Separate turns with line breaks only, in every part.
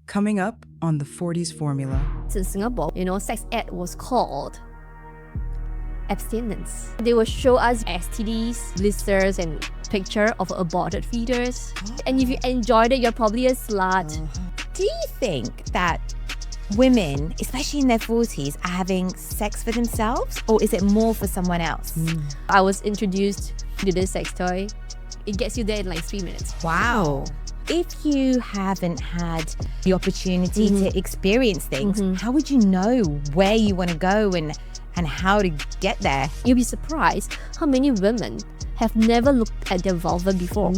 Coming up on the Forties Formula.
In Singapore, sex ed was called abstinence. They will show us STDs, blisters, and picture of aborted fetus. And if you enjoyed it, you're probably a slut.
Do you think that women, especially in their 40s, are having sex for themselves, or is it more for someone else?
I was introduced to this sex toy. It gets you there in like 3 minutes.
Wow. If you haven't had the opportunity to experience things, how would you know where you want to go and how to get there?
You'll be surprised how many women have never looked at their vulva before.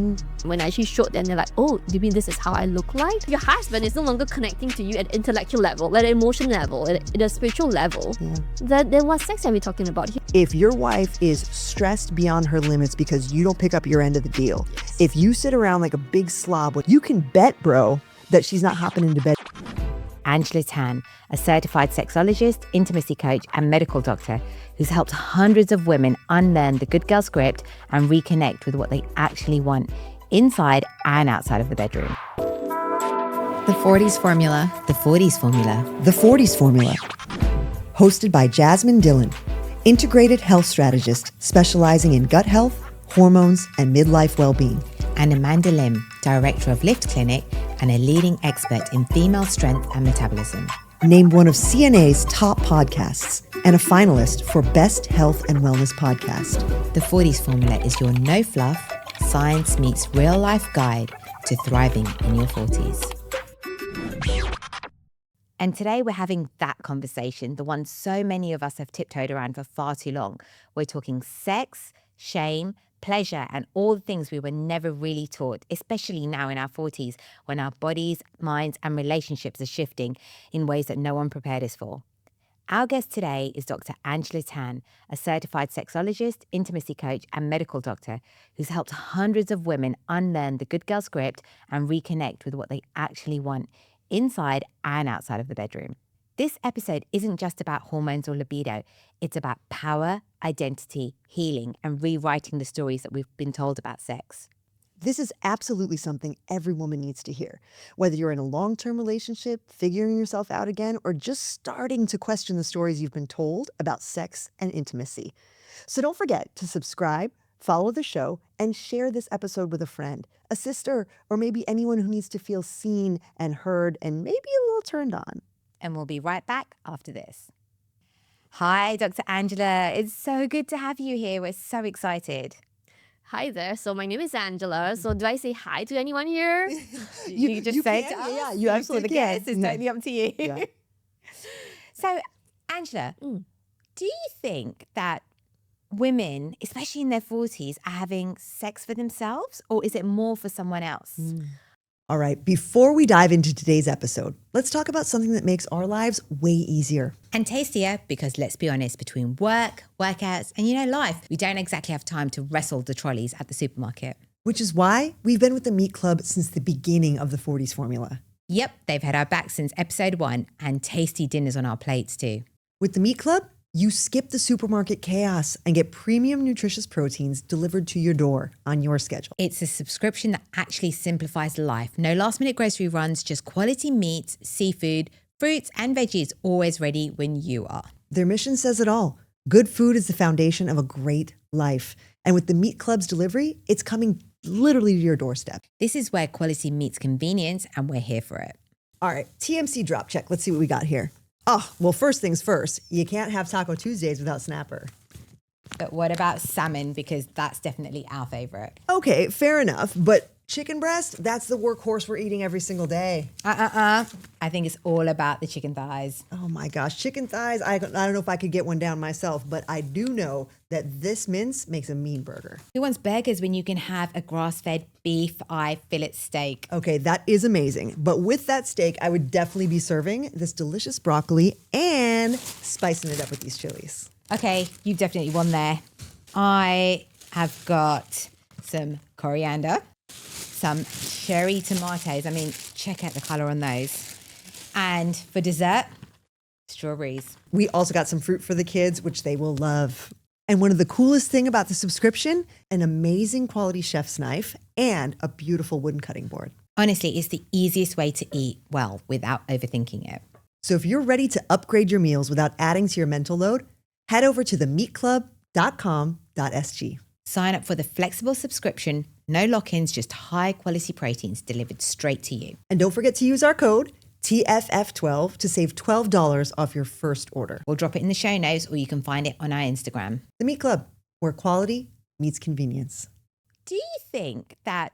When I actually showed them, they're like, oh, do you mean this is how I look like? Your husband is no longer connecting to you at intellectual level, at an emotion level, at a spiritual level. Then what sex are we talking about here?
If your wife is stressed beyond her limits because you don't pick up your end of the deal, if you sit around like a big slob, you can bet, bro, that she's not hopping into bed.
Angela Tan, a certified sexologist, intimacy coach, and medical doctor who's helped hundreds of women unlearn the good girl script and reconnect with what they actually want inside and outside of the bedroom.
The Forties Formula.
The Forties Formula.
The Forties Formula. Hosted by Jasmin, Dhillon, integrated health strategist specializing in gut health, hormones, and midlife well-being.
And Amanda Lim, director of Lift Clinic and a leading expert in female strength and metabolism.
Named one of CNA's top podcasts and a finalist for Best Health and Wellness Podcast.
The Forties Formula is your no-fluff, science meets real-life guide to thriving in your 40s. And today we're having that conversation, the one so many of us have tiptoed around for far too long. We're talking sex, shame, pleasure, and all the things we were never really taught, especially now in our 40s when our bodies, minds, and relationships are shifting in ways that no one prepared us for. Our guest today is Dr. Angela Tan, a certified sexologist, intimacy coach, and medical doctor who's helped hundreds of women unlearn the good girl script and reconnect with what they actually want inside and outside of the bedroom. This episode isn't just about hormones or libido. It's about power, identity, healing, and rewriting the stories that we've been told about sex.
This is absolutely something every woman needs to hear. Whether you're in a long-term relationship, figuring yourself out again, or just starting to question the stories you've been told about sex and intimacy. So don't forget to subscribe, follow the show, and share this episode with a friend, a sister, or maybe anyone who needs to feel seen and heard and maybe a little turned on.
And we'll be right back after this. Hi, Dr. Angela. It's so good to have you here. We're so excited.
Hi there. So my name is Angela. So do I say hi to anyone here?
You just say it to us.
Yeah, you absolutely can.
It's totally up to you.
Yeah.
So, Angela, do you think that women, especially in their 40s, are having sex for themselves, or is it more for someone else?
All right, before we dive into today's episode, let's talk about something that makes our lives way easier.
And tastier, because let's be honest, between work, workouts, and life, we don't exactly have time to wrestle the trolleys at the supermarket.
Which is why we've been with the Meat Club since the beginning of the Forties Formula.
Yep, they've had our back since episode 1, and tasty dinners on our plates too.
With the Meat Club, you skip the supermarket chaos and get premium nutritious proteins delivered to your door on your schedule.
It's a subscription that actually simplifies life. No last-minute grocery runs, just quality meats, seafood, fruits, and veggies always ready when you are.
Their mission says it all. Good food is the foundation of a great life. And with the Meat Club's delivery, it's coming literally to your doorstep.
This is where quality meets convenience, and we're here for it.
All right, TMC drop check. Let's see what we got here. Oh, well, first things first, you can't have Taco Tuesdays without snapper.
But what about salmon? Because that's definitely our favorite.
Okay, fair enough. But chicken breast, that's the workhorse we're eating every single day.
I think it's all about the chicken thighs.
Oh my gosh, chicken thighs. I don't know if I could get one down myself, but I do know that this mince makes a mean burger.
Who wants burgers when you can have a grass-fed beef eye fillet steak?
Okay, that is amazing. But with that steak, I would definitely be serving this delicious broccoli and spicing it up with these chilies.
Okay, you've definitely won there. I have got some coriander, some cherry tomatoes. I mean, check out the color on those. And for dessert, strawberries.
We also got some fruit for the kids, which they will love. And one of the coolest thing about the subscription, an amazing quality chef's knife and a beautiful wooden cutting board.
Honestly, it's the easiest way to eat well without overthinking it.
So if you're ready to upgrade your meals without adding to your mental load, head over to themeatclub.com.sg.
Sign up for the flexible subscription, no lock-ins, just high-quality proteins delivered straight to you.
And don't forget to use our code TFF12 to save $12 off your first order.
We'll drop it in the show notes or you can find it on our Instagram.
The Meat Club, where quality meets convenience.
Do you think that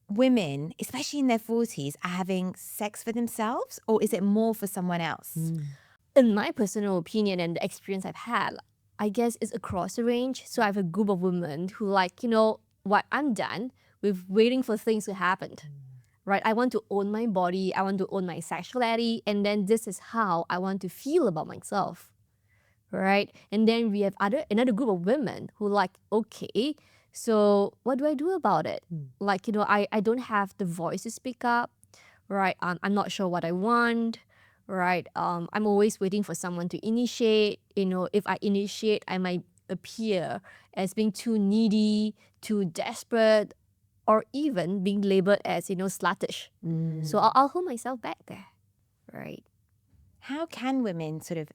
women, especially in their 40s, are having sex for themselves, or is it more for someone else?
In my personal opinion and the experience I've had, I guess it's across the range. So I have a group of women who what I'm done with waiting for things to happen. Right? I want to own my body, I want to own my sexuality, and then this is how I want to feel about myself. Right? And then we have another group of women who okay, so what do I do about it? I don't have the voice to speak up, right? I'm not sure what I want, right? I'm always waiting for someone to initiate. If I initiate, I might appear as being too needy, too desperate, or even being labeled as, sluttish. So I'll hold myself back there, right?
How can women sort of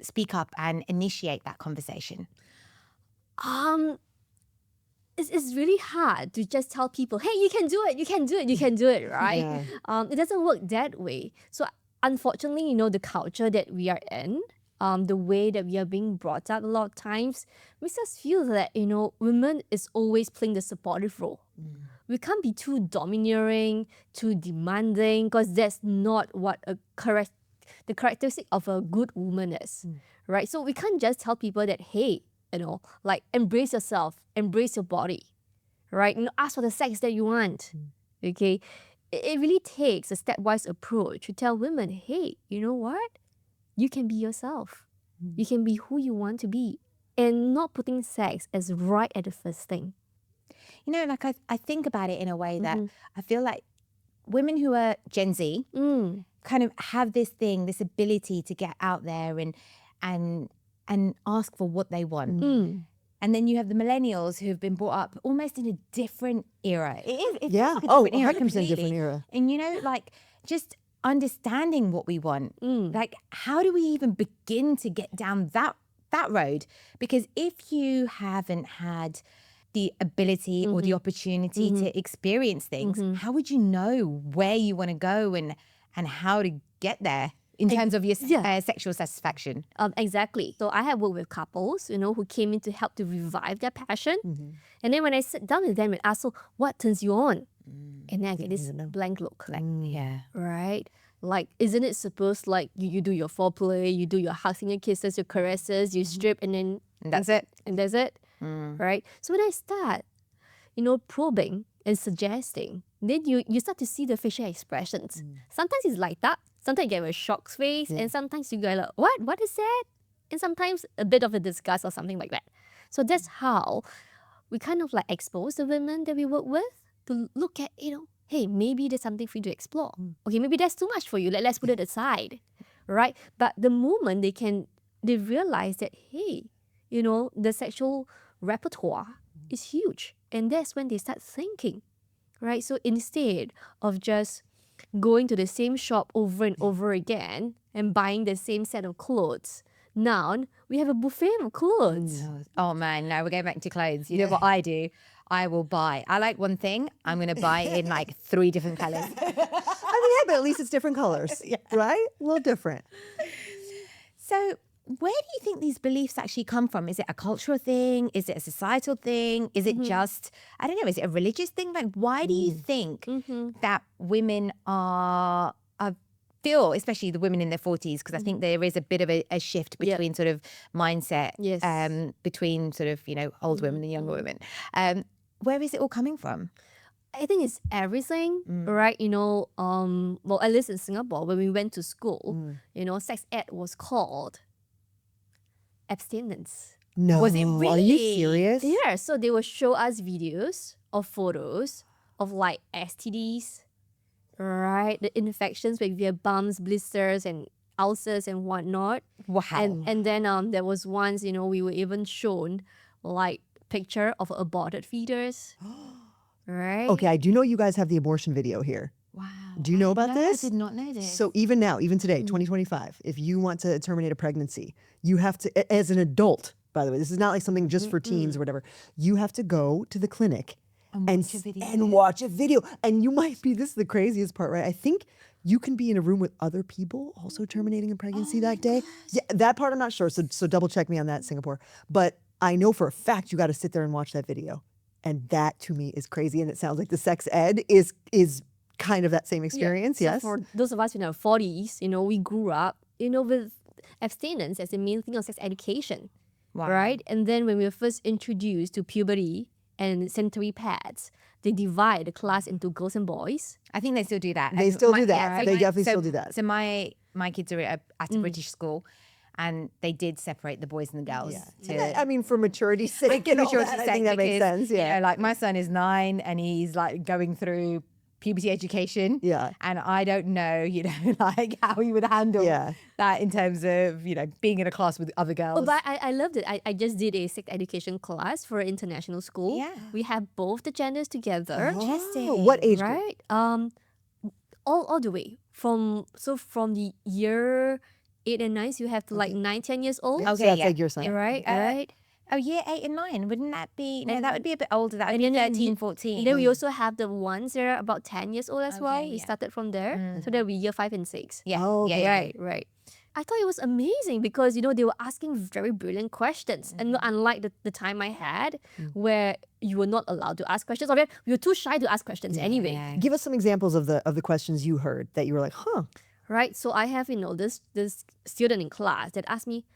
speak up and initiate that conversation?
It's really hard to just tell people, hey, you can do it, right?
Yeah.
It doesn't work that way. So unfortunately, the culture that we are in, the way that we are being brought up a lot of times, makes us feel that, women is always playing the supportive role. We can't be too domineering, too demanding, because that's not what the characteristic of a good woman is, right? So we can't just tell people that, hey, embrace yourself, embrace your body, right? Ask for the sex that you want, okay? It really takes a stepwise approach to tell women, hey, you know what? You can be yourself. You can be who you want to be, and not putting sex as right at the first thing.
I think about it in a way that I feel like women who are Gen Z kind of have this ability to get out there and ask for what they want. And then you have the millennials who have been brought up almost in a different era. It
Yeah.
feels like a different era
100%
completely.
different era.
And just understanding what we want. How do we even begin to get down that road? Because if you haven't had the ability or the opportunity to experience things, how would you know where you want to go and how to get there in terms of your sexual satisfaction?
Exactly. So I have worked with couples, who came in to help to revive their passion. And then when I sit down with them and ask, so what turns you on? And then I get this blank look.
Yeah.
Right? Isn't it supposed you do your foreplay, you do your hugs and your kisses, your caresses, you strip, and then
that's it.
And that's it. Right? So when I start, probing and suggesting, then you start to see the facial expressions. Sometimes it's like that. Sometimes you get a shocked face, and sometimes you go what? What is that? And sometimes a bit of a disgust or something like that. So that's how we kind of expose the women that we work with to look at, hey, maybe there's something for you to explore. Okay, maybe that's too much for you. Let's put it aside, right? But the moment they realize that, hey, the sexual repertoire is huge. And that's when they start thinking, right? So instead of just going to the same shop over and over again and buying the same set of clothes, now we have a buffet of clothes.
Oh man, now we're going back to clothes. You know what I do? I will buy. I like one thing. I'm going to buy it in 3 different colors.
But at least it's different colors, right? A little different.
So where do you think these beliefs actually come from? Is it a cultural thing? Is it a societal thing? Is it just, I don't know, is it a religious thing? Why do you think that women feel, especially the women in their 40s, because I think there is a bit of a shift between sort of mindset between sort of, old women and younger women. Where is it all coming from?
I think it's everything, right? Well, at least in Singapore, when we went to school, sex ed was called abstinence.
No.
Was it
Are you serious?
Yeah, so they will show us videos or photos of STDs, right? The infections with your bumps, blisters, and ulcers and whatnot.
Wow.
And then there was once, we were even shown picture of aborted fetus. Right?
Okay, I do know you guys have the abortion video here.
Wow.
Do you know about
No,
this?
I did not know this.
So even now, even today, 2025, if you want to terminate a pregnancy, you have to, as an adult, by the way, this is not like something just for teens or whatever, you have to go to the clinic and watch a video. And you might be, this is the craziest part, right? I think you can be in a room with other people also terminating a pregnancy that day. Yeah, that part I'm not sure. So double check me on that, Singapore. But I know for a fact you got to sit there and watch that video. And that to me is crazy. And it sounds like the sex ed is kind of that same experience.
So
Yes.
for those of us in our 40s, we grew up, with abstinence as the main thing of sex education, right? And then when we were first introduced to puberty and sanitary pads, they divide the class into girls and boys.
I think they still do that.
They
And
still
my-
do that.
so
They
my-
definitely
so-
still do that.
So my kids are at a British school, and they did separate the boys and the girls. to-
I mean, for maturity's sake, and all that, I think that makes sense. Yeah.
Like my son is 9 and he's like going through puberty education.
Yeah.
And I don't know, like how he would handle that in terms of, being in a class with other girls.
Oh, but I loved it. I just did a sex education class for an international school.
Yeah.
We have both the genders together.
Oh, what age group?
Right? All the way. From the year 8 and 9, so you have to like 9-10 years old.
So
Okay,
that's
yeah.
like your son.
Right, right.
Oh, year 8 and 9. Wouldn't that be? No, that would be a bit older. That would be
And then
13, 14.
And then we also have the ones that are about 10 years old as well.
Okay,
We
yeah.
started from there. So that would be year 5 and 6.
Yeah.
Oh,
yeah,
okay.
yeah.
Right. I thought it was amazing because, they were asking very brilliant questions. And unlike the time I had where you were not allowed to ask questions, or we were too shy to ask questions anyway.
Yeah.
Give us some examples of the questions you heard that you were like, huh?
Right? So I have, this student in class that asked me,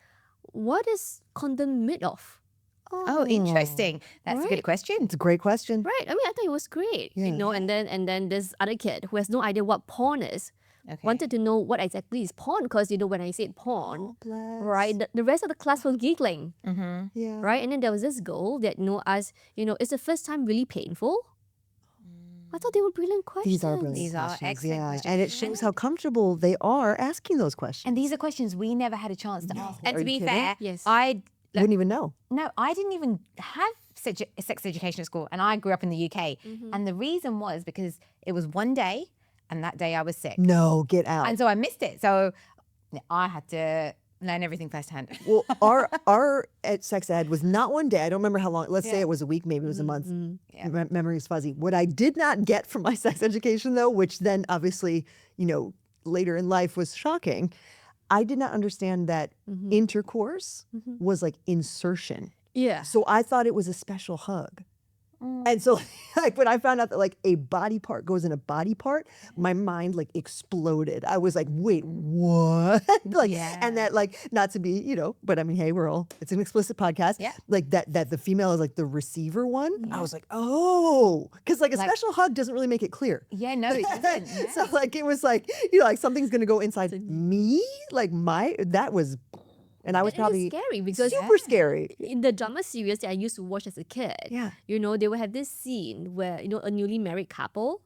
what is condom made of?
Oh, interesting. That's a good
Right.
question.
It's a great question.
Right. I mean, I thought it was great.
Yeah.
And then this other kid who has no idea what porn is wanted to know what exactly is porn because, when I said porn, right, the rest of the class was giggling.
Yeah.
Right? And then there was this girl that asked, is the first time really painful? I thought they were brilliant questions.
These are brilliant
These are
questions.
excellent
yeah.
questions.
And it shows how comfortable they are asking those questions.
And these are questions we never had a chance to ask. And
Are
to be
you kidding?
fair,
Yes.
I
Wouldn't even know.
I didn't even have sex education at school, and I grew up in the UK. And the reason was because it was one day, and that day I was sick,
No, get out.
and so I missed it. So I had to learn everything firsthand.
Well, our sex ed was not one day. I don't remember how long. Let's say it was a week, maybe it was a month. Memory is fuzzy. What I did not get from my sex education, though, which then obviously, later in life was shocking, I did not understand that intercourse was like insertion.
Yeah.
So I thought it was a special hug. And so like when I found out that like a body part goes in a body part, my mind like exploded. I was like, wait, what? And that like, not to be, but I mean, hey, it's an explicit podcast.
Yeah.
Like that the female is like the receiver one. I was like, oh, because like a special hug doesn't really make it clear.
Yeah, no, it doesn't. Yeah.
So like it was like, like something's gonna go inside me. Like that was, and I was
It
probably
is scary because
super scary.
in the drama series that I used to watch as a kid,
Yeah.
they will have this scene where, a newly married couple,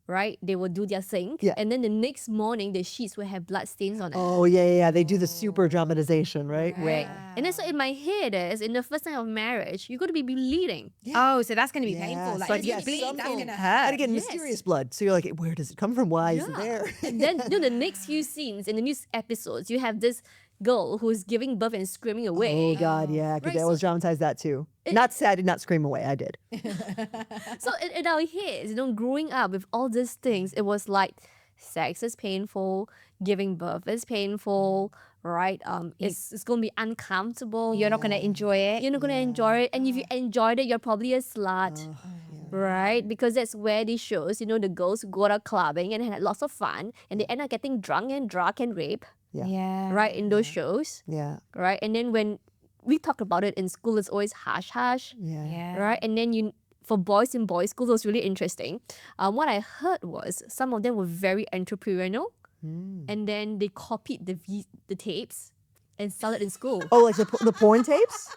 right? They will do their thing.
Yeah.
And then the next morning, the sheets will have blood stains on it.
Oh yeah. They do the super dramatization, right?
Right. And then so in my head is, in the first time of marriage, you're going to be bleeding.
Oh, so that's going to be
Yeah,
painful. Like,
so
if you
yeah,
bleed, that's
something-
going to
And
hurt.
again, mysterious blood. So you're like, where does it come from? Why is it there?
And then, the next few scenes in the new episodes, you have this girl who's giving birth and screaming away.
Oh God, yeah. Because
Right,
I was traumatized that too. Not sad, I did not scream away. I did.
So in our heads, growing up with all these things, it was like sex is painful, giving birth is painful, right? It's going to be uncomfortable.
You're not going to enjoy it.
You're not going to enjoy it. And if you enjoyed it, you're probably a slut. Right? Because that's where this shows, the girls who go out clubbing and had lots of fun and they end up getting drunk and drug and rape,
Yeah.
right? In those shows,
Yeah.
right? And then when we talk about it in school, it's always hush hush,
Yeah.
Yeah.
right? And then for boys in boys' schools, it was really interesting. What I heard was some of them were very entrepreneurial, and then they copied the tapes and sell it in school.
Oh, like the porn tapes?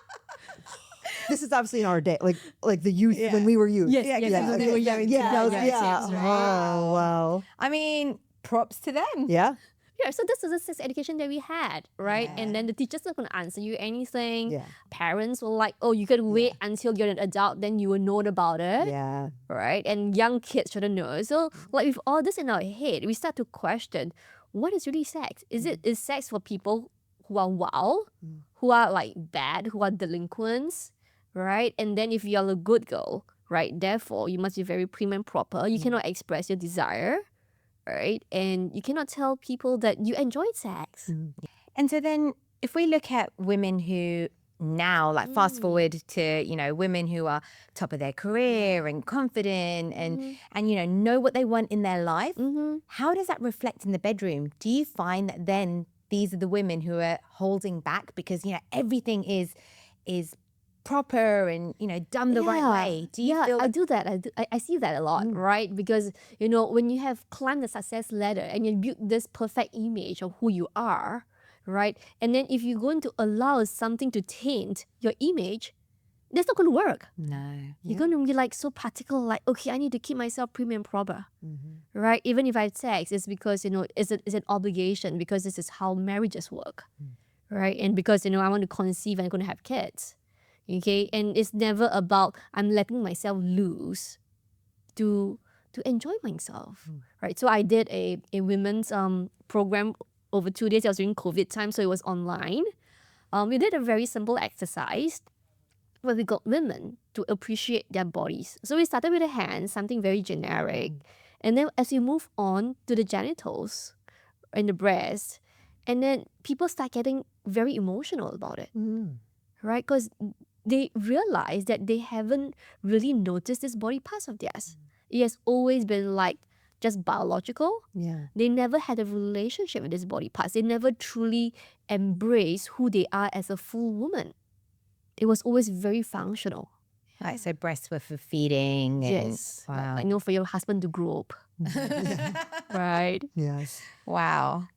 This is obviously in our day, like the youth when we were youth.
Yes,
Yeah,
yes,
yeah,
when we
yeah,
were
yeah,
young.
Yeah,
yeah,
yeah.
tapes, right?
Oh, wow.
I mean, props to them.
Yeah.
Yeah, there. So this is the sex education that we had, right?
Yeah.
And then the teacher's not going to answer you anything.
Yeah.
Parents were like, oh, you can wait until you're an adult, then you will know about it.
Yeah.
Right? And young kids shouldn't know. So like with all this in our head, we start to question, what is really sex? Is sex for people who are wild, who are like bad, who are delinquents, right? And then if you're a good girl, right, therefore you must be very prim and proper. You cannot express your desire, right? And you cannot tell people that you enjoyed sex.
And so then if we look at women who now, like fast forward to, women who are top of their career and confident and know what they want in their life, how does that reflect in the bedroom? Do you find that then these are the women who are holding back because, everything is proper and, done the right way? Do you feel
I do that. I see that a lot, right? Because, when you have climbed the success ladder and you build this perfect image of who you are, right? And then if you're going to allow something to taint your image, that's not going to work.
No.
You're going to be like so particular, like, okay, I need to keep myself prim and proper, right? Even if I have sex, it's because, it's an obligation because this is how marriages work, right? And because, I want to conceive and I'm going to have kids, okay? And it's never about I'm letting myself loose to enjoy myself, right? So I did a women's program over 2 days. I was during COVID time, so it was online. We did a very simple exercise where we got women to appreciate their bodies. So we started with the hands, something very generic. And then as you move on to the genitals and the breast, and then people start getting very emotional about it, right? Because they realize that they haven't really noticed this body parts of theirs. It has always been like just biological.
Yeah.
They never had a relationship with this body parts. They never truly embraced who they are as a full woman. It was always very functional.
Like, so breasts were for feeding. And,
Yes.
wow.
Like, for your husband to grow up. Right?
Yes.
Wow.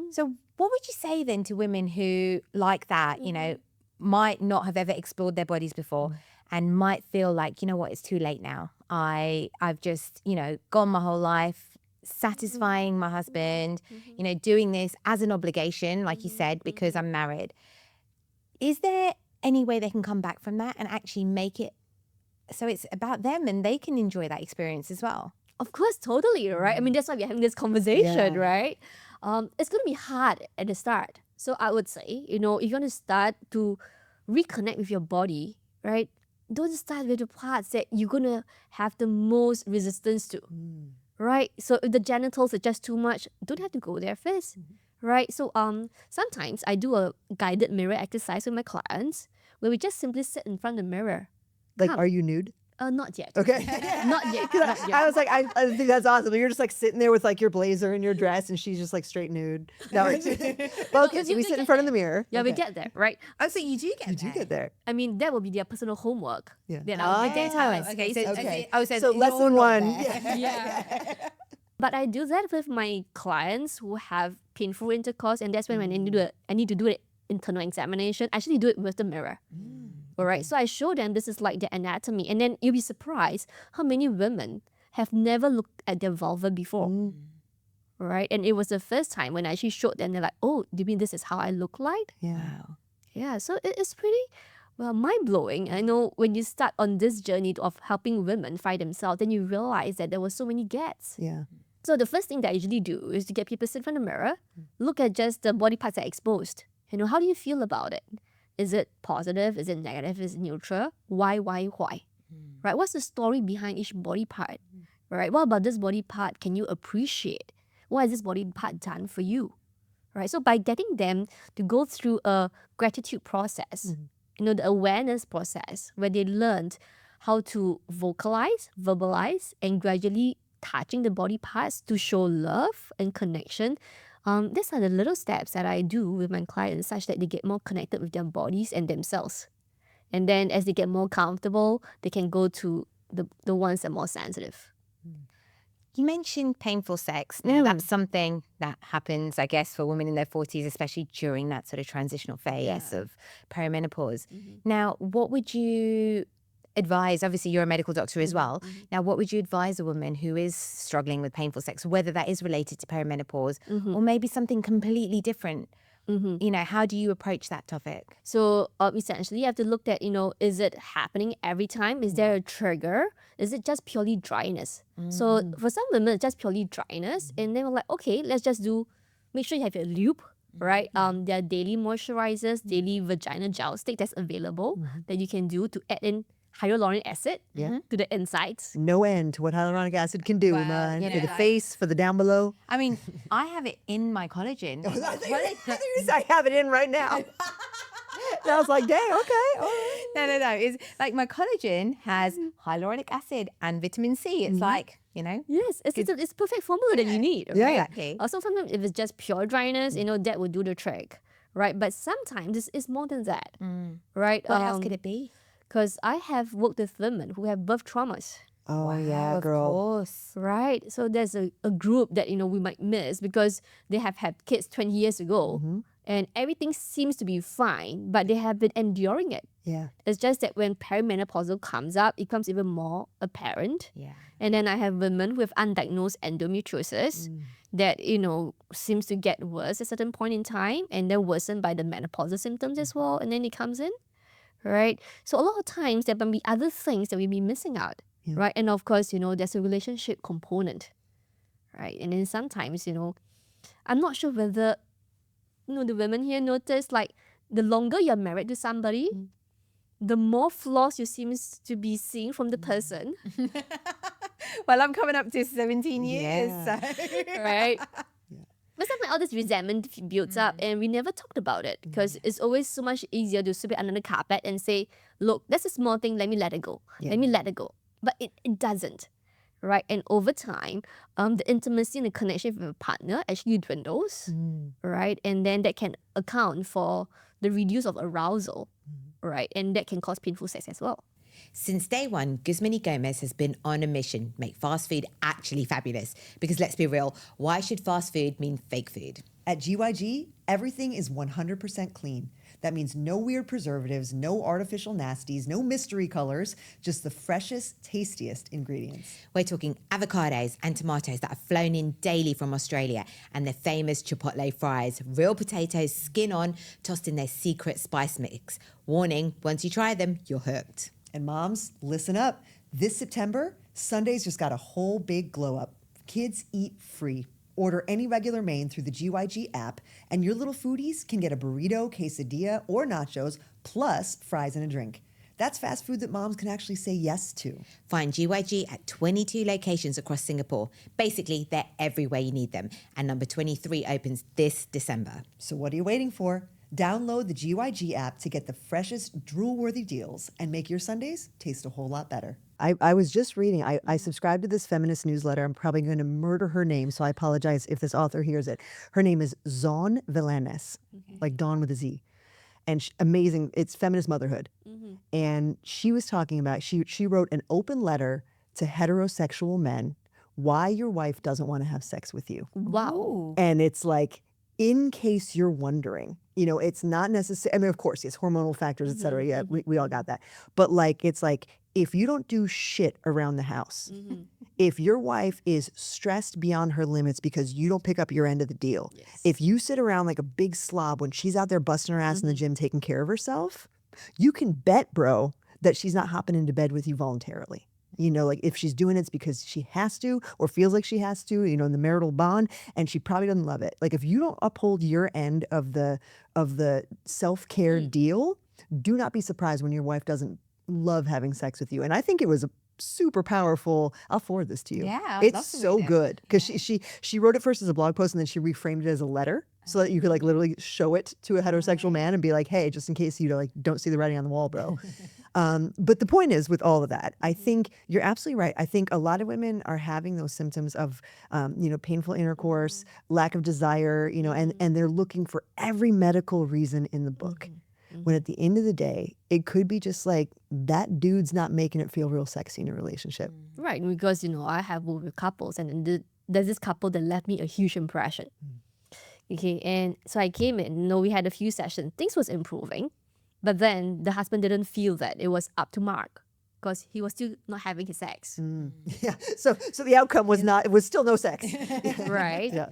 So what would you say then to women who like that, might not have ever explored their bodies before and might feel like, what, it's too late now. I've just, gone my whole life satisfying my husband, doing this as an obligation, like you said, because I'm married. Is there any way they can come back from that and actually make it so it's about them and they can enjoy that experience as well?
Of course, totally, right? I mean, that's why we're having this conversation,
Yeah.
right? It's going to be hard at the start. So I would say, if you're going to start to reconnect with your body, right? Don't start with the parts that you're going to have the most resistance to, right? So if the genitals are just too much, don't have to go there first, right? So sometimes I do a guided mirror exercise with my clients where we just simply sit in front of the mirror.
Like,
Come.
are you nude?
Not yet.
Okay.
Not yet.
'Cause
Not yet.
I was like, I think that's awesome. You're just like sitting there with like your blazer and your dress, and she's just like straight nude. No, well, okay, so we sit in front of the mirror.
Yeah, we
Okay.
get there, right?
Oh, so you do get
You do get there.
I mean, that will be their personal homework.
Yeah.
That I'll give them time and
okay,
space
so,
to do.
Okay.
so
So
you're
lesson
not
one.
there.
Yeah. But I do that with my clients who have painful intercourse, and that's when I need to do an internal examination. I actually do it with the mirror. All right. So I show them this is like the anatomy, and then you'll be surprised how many women have never looked at their vulva before. Right. And it was the first time when I actually showed them, they're like, oh, do you mean this is how I look like?
Yeah.
Yeah. So it's pretty mind blowing. I know when you start on this journey of helping women find themselves, then you realize that there were so many gaps.
Yeah.
So the first thing that I usually do is to get people to sit in front of the mirror, look at just the body parts that are exposed. How do you feel about it? Is it positive? Is it negative? Is it neutral? Why? Right? What's the story behind each body part? Right? What about this body part can you appreciate? What has this body part done for you? Right? So by getting them to go through a gratitude process, the awareness process where they learned how to verbalize, and gradually touching the body parts to show love and connection. These are the little steps that I do with my clients such that they get more connected with their bodies and themselves. And then as they get more comfortable, they can go to the ones that are more sensitive.
You mentioned painful sex. Now, that's something that happens, I guess, for women in their 40s, especially during that sort of transitional phase of perimenopause. Now, what would you advise, obviously you're a medical doctor as well. Now, what would you advise a woman who is struggling with painful sex, whether that is related to perimenopause or maybe something completely different? You know, how do you approach that topic?
So essentially, you have to look at, is it happening every time? Is there a trigger? Is it just purely dryness? So for some women, it's just purely dryness. And then we're like, okay, let's just make sure you have your lube, right? There are daily moisturizers, daily vagina gel stick that's available that you can do to add in hyaluronic acid to the insides.
No end to what hyaluronic acid can do, man.
you
For
know,
the
like-
face, for the down below.
I mean, I have it in my collagen.
I have it in right now. And I was like, dang, okay. All right.
No. It's like my collagen has hyaluronic acid and vitamin C. It's like,
Yes, it's a perfect formula that you need.
Yeah.
right?
Exactly.
Also, sometimes if it's just pure dryness, that will do the trick, right? But sometimes it's more than that, right?
What else could it be?
Because I have worked with women who have birth traumas,
Oh, yeah,
Of
girl.
course.
right? So there's a group that, we might miss because they have had kids 20 years ago and everything seems to be fine, but they have been enduring it.
Yeah.
It's just that when perimenopausal comes up, it becomes even more apparent.
Yeah.
And then I have women with undiagnosed endometriosis that, seems to get worse at a certain point in time and then worsened by the menopausal symptoms as well. And then it comes in, right? So a lot of times there might be other things that we be missing out, right? And of course, there's a relationship component, right? And then sometimes, I'm not sure whether, the women here notice like the longer you're married to somebody, the more flaws you seem to be seeing from the person,
Well, I'm coming up to 17 years.
Yeah.
So.
right? But sometimes all this resentment builds up and we never talked about it because it's always so much easier to sweep it under the carpet and say, look, that's a small thing, let me let it go. Let me let it go. But it doesn't, right? And over time, the intimacy and the connection with a partner actually dwindles, right? And then that can account for the reduce of arousal, right? And that can cause painful sex as well.
Since day one, Guzmani Gomez has been on a mission, make fast food actually fabulous. Because let's be real, why should fast food mean fake food?
At GYG, everything is 100% clean. That means no weird preservatives, no artificial nasties, no mystery colors, just the freshest, tastiest ingredients.
We're talking avocados and tomatoes that are flown in daily from Australia and their famous chipotle fries, real potatoes, skin on, tossed in their secret spice mix. Warning, once you try them, you're hooked.
And moms, listen up. This September, Sundays just got a whole big glow up. Kids eat free. Order any regular main through the GYG app, and your little foodies can get a burrito, quesadilla, or nachos, plus fries and a drink. That's fast food that moms can actually say yes to.
Find GYG at 22 locations across Singapore. Basically, they're everywhere you need them. And number 23 opens this December.
So what are you waiting for? Download the GYG app to get the freshest, drool-worthy deals and make your Sundays taste a whole lot better. I was just reading, I subscribe to this feminist newsletter. I'm probably going to murder her name, so I apologize if this author hears it. Her name is Zon Villanes, like Dawn with a Z. And amazing, it's feminist motherhood. And she was talking about, she wrote an open letter to heterosexual men why your wife doesn't want to have sex with you.
Wow.
And it's like, in case you're wondering, it's not necessary. I mean, of course, it's hormonal factors, et cetera. Yeah, we all got that. But like, it's like, if you don't do shit around the house, if your wife is stressed beyond her limits because you don't pick up your end of the deal, if you sit around like a big slob when she's out there busting her ass in the gym taking care of herself, you can bet, bro, that she's not hopping into bed with you voluntarily. Like if she's doing it, it's because she has to or feels like she has to, in the marital bond, and she probably doesn't love it. Like if you don't uphold your end of the self-care deal, do not be surprised when your wife doesn't love having sex with you. And I think it was a super powerful, I'll forward this to you.
Yeah, I'd love
it's
to
so
read it.
good because she wrote it first as a blog post and then she reframed it as a letter so that you could like literally show it to a heterosexual man and be like, hey, just in case you don't see the writing on the wall, bro. But the point is, with all of that, I think you're absolutely right. I think a lot of women are having those symptoms of, painful intercourse, lack of desire, and they're looking for every medical reason in the book. When at the end of the day, it could be just like that dude's not making it feel real sexy in a relationship.
Right, because I have worked with couples, and there's this couple that left me a huge impression. Okay, and so I came in. We had a few sessions. Things was improving, but then the husband didn't feel that it was up to mark. because he was still not having his sex.
Yeah. So the outcome was not. It was still no sex.
Right?
Yeah.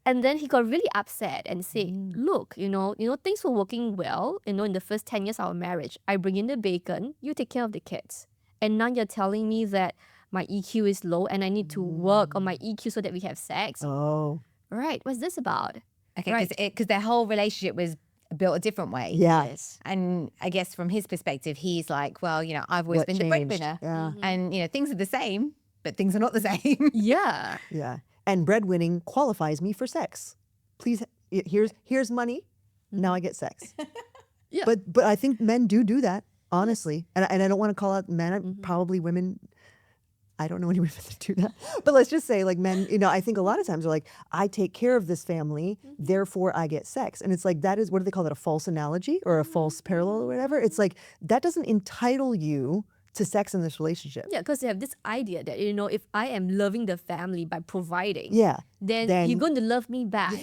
And then he got really upset and said, look, things were working well, in the first 10 years of our marriage. I bring in the bacon, you take care of the kids. And now you're telling me that my EQ is low and I need to work on my EQ so that we have sex.
Oh.
Right. What's this about?
Okay,
Right.
because their whole relationship was built a different way.
Yeah.
Yes.
And I guess from his perspective, he's like, well, I've always
What
been the
changed?
breadwinner.
Yeah.
And, things are the same, but things are not the same.
Yeah.
Yeah. And breadwinning qualifies me for sex. Please, here's money. Now I get sex.
Yeah.
But I think men do that, honestly. And I don't want to call out men. Probably women. I don't know any women that do that. But let's just say, like, men, I think a lot of times are like, I take care of this family, therefore I get sex. And it's like, that is, what do they call that, a false analogy or a false parallel or whatever? It's like, that doesn't entitle you to sex in this relationship.
Yeah, because they have this idea that, if I am loving the family by providing,
Yeah.
then you're going to love me back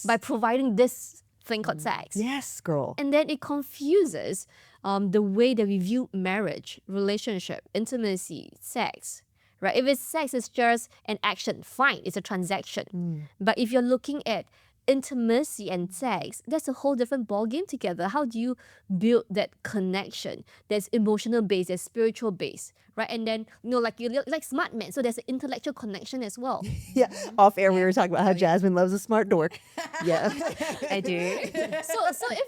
by providing this thing called sex.
Yes, girl.
And then it confuses the way that we view marriage, relationship, intimacy, sex. Right? If it's sex, it's just an action. Fine, it's a transaction. But if you're looking at intimacy and sex, that's a whole different ballgame together. How do you build that connection? There's emotional base, there's spiritual base, right? And then, like you like smart men, so there's an intellectual connection as well.
Yeah. Off air, we were talking about how Jasmine loves a smart dork. Yeah.
I do.
So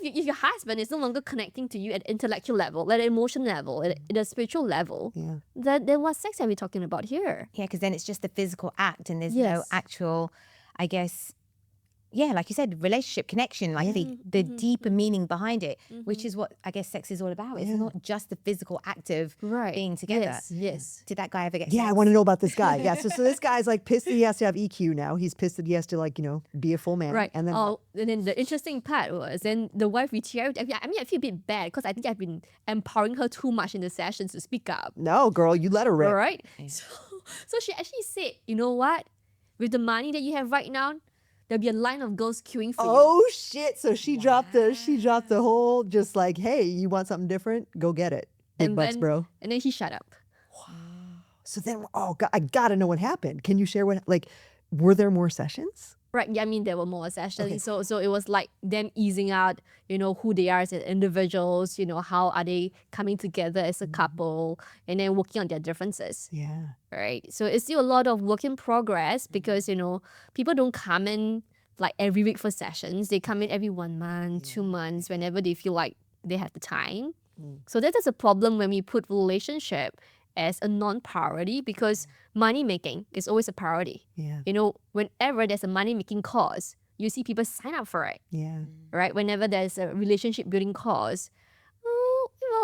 if your husband is no longer connecting to you at intellectual level, at emotional level, at a spiritual level, then what sex are we talking about here?
Yeah, because then it's just the physical act and there's no
Yes.
actual, I guess, like you said, relationship connection, like the deeper meaning behind it, which is what I guess sex is all about. It's not just the physical act of being together.
Yes.
Did that guy ever get
Yeah,
sex?
I want to know about this guy. Yeah, so this guy's like pissed that he has to have EQ now. He's pissed that he has to be a full man.
Right.
And then
And then the interesting part was then the wife retired. I feel a bit bad because I think I've been empowering her too much in the sessions to speak up.
no, girl, you let her rip.
All right. So she actually said, you know what? With the money that you have right now, there'll be a line of girls queuing for you.
Oh shit! So she dropped the whole just like, hey, you want something different? Go get it, big butts, bro.
And then he shut up.
So then, oh God, I gotta know what happened. Can you share were there more sessions?
Right. Yeah, I mean, there were more sessions. So it was like them easing out, who they are as individuals, how are they coming together as a couple, and then working on their differences.
Yeah.
Right. So it's still a lot of work in progress because, people don't come in like every week for sessions. They come in every 1 month, 2 months, whenever they feel like they have the time. So that is a problem when we put relationship as a non-priority because money making is always a priority.
Yeah.
Whenever there's a money making cause, you see people sign up for it,
Yeah.
right? Whenever there's a relationship building cause,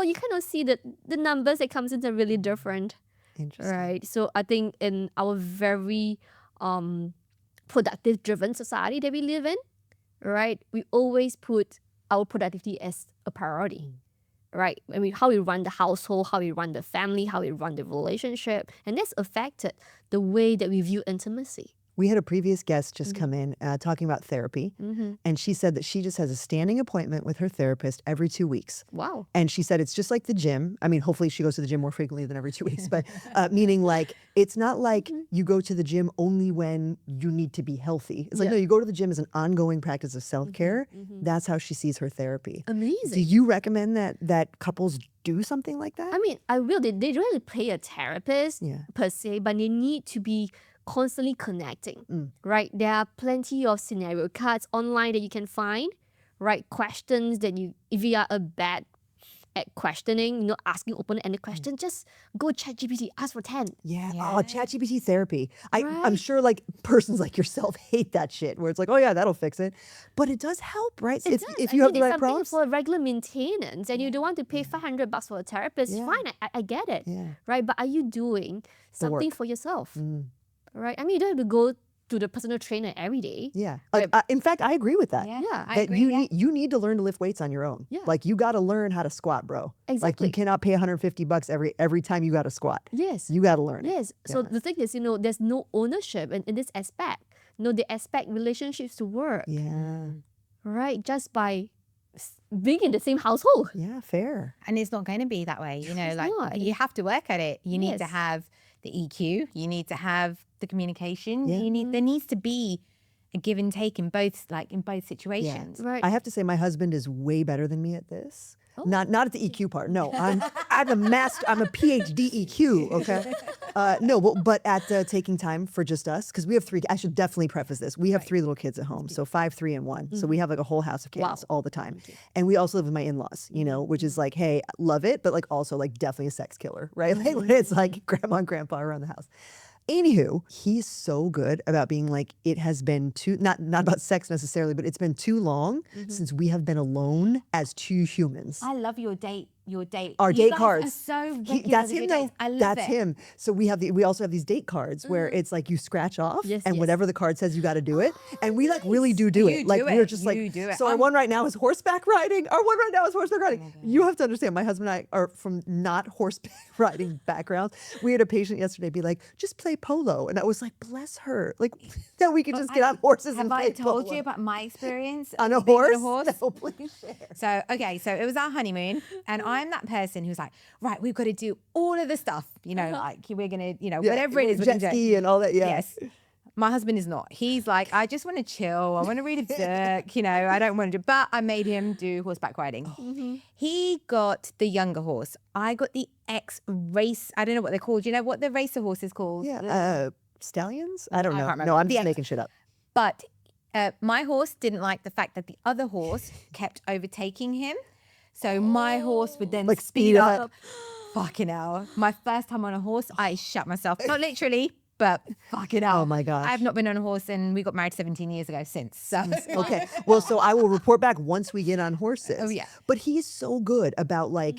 you kind of see that the numbers that comes in are really different,
Interesting.
right? So I think in our very productive driven society that we live in, right, we always put our productivity as a priority. Right? How we run the household, how we run the family, how we run the relationship. And that's affected the way that we view intimacy.
We had a previous guest just come in talking about therapy, and she said that she just has a standing appointment with her therapist every 2 weeks.
Wow.
And she said it's just like the gym. I mean, hopefully she goes to the gym more frequently than every 2 weeks, but meaning like it's not like you go to the gym only when you need to be healthy. It's like, no, you go to the gym as an ongoing practice of self-care. That's how she sees her therapy.
Amazing.
Do you recommend that couples do something like that?
I mean, I will. They don't really pay a therapist per se, but they need to be constantly connecting, right? There are plenty of scenario cards online that you can find, right? Questions that if you are a bad at questioning, asking open-ended questions, just go ChatGPT, ask for 10.
Yeah. Oh, ChatGPT therapy. I'm sure like persons like yourself hate that shit where it's like, oh yeah, that'll fix it. But it does help, right? If you have the right prompts.
For regular maintenance and you don't want to pay $500 for a therapist, fine, I get it, right? But are you doing something for yourself, right? I mean, you don't have to go to the personal trainer every day.
Yeah.
Right.
In fact, I agree with that.
Yeah,
I
That
agree.
you need to learn to lift weights on your own.
Yeah.
Like you got to learn how to squat, bro. Like
Exactly.
you cannot pay $150 every time you got to squat.
Yes.
You got to learn it.
Yes. So the thing is, there's no ownership in this aspect. They expect relationships to work,
Yeah.
right? Just by being in the same household.
Yeah, fair.
And it's not going to be that way. You know,
It's
like
not.
you have to work at it. You need to
Yes.
have the EQ. You need to have the communication.
Yeah.
There needs to be a give and take in both situations.
Right.
I have to say my husband is way better than me at this.
Oh.
Not at the EQ part. No, I'm a PhD EQ. Okay, no, but at taking time for just us, because we have three. I should definitely preface this. We have three little kids at home, so 5, 3, and 1. So we have like a whole house of chaos all the time, and we also live with my in-laws. You know, which is like, hey, love it, but like also like definitely a sex killer, right? Like when it's like grandma and grandpa around the house. Anywho, he's so good about being like, it has been not about sex necessarily, but it's been too long since we have been alone as two humans.
I love your date.
Our
You
date
guys
cards.
are so regular
That's
with
him
your
though.
dates. I love
That's
it.
him. So we also have these date cards where it's like you scratch off
Yes,
and
yes.
whatever the card says you got to do it, and we like really do
You
it. Like
do
we're
it.
just
You
like
do it.
So our one right now is horseback riding. Our one right now is horseback riding. You have to understand, my husband and I are from not horseback riding backgrounds. We had a patient yesterday be like, just play polo, and I was like, bless her, like that we could just get on horses and
Have
play
I told
polo.
you about my experience
On a
being
horse?
On a horse?
No, please share.
So, okay, so it was our honeymoon, and I'm that person who's like, right, we've got to do all of the stuff, you know, like we're going to, whatever it is. we're
jet
gonna do it.
ski and all that. Yeah.
Yes. My husband is not. He's like, I just want to chill. I want to read a book, I don't want to do, but I made him do horseback riding. He got the younger horse. I got the race. I don't know what they're called. You know what the racer horse is called?
Yeah. Stallions? I don't
I
know.
can't remember.
No, I'm
The
just
X.
making shit up.
But my horse didn't like the fact that the other horse kept overtaking him. So my horse would then
Like
speed
speed
up.
up.
Fucking hell. My first time on a horse, I shut myself. Not literally, but fucking hell.
Oh my gosh.
I've not been on a horse, and we got married 17 years ago since. So.
Okay. Well, so I will report back once we get on horses.
Oh, yeah.
But he's so good about like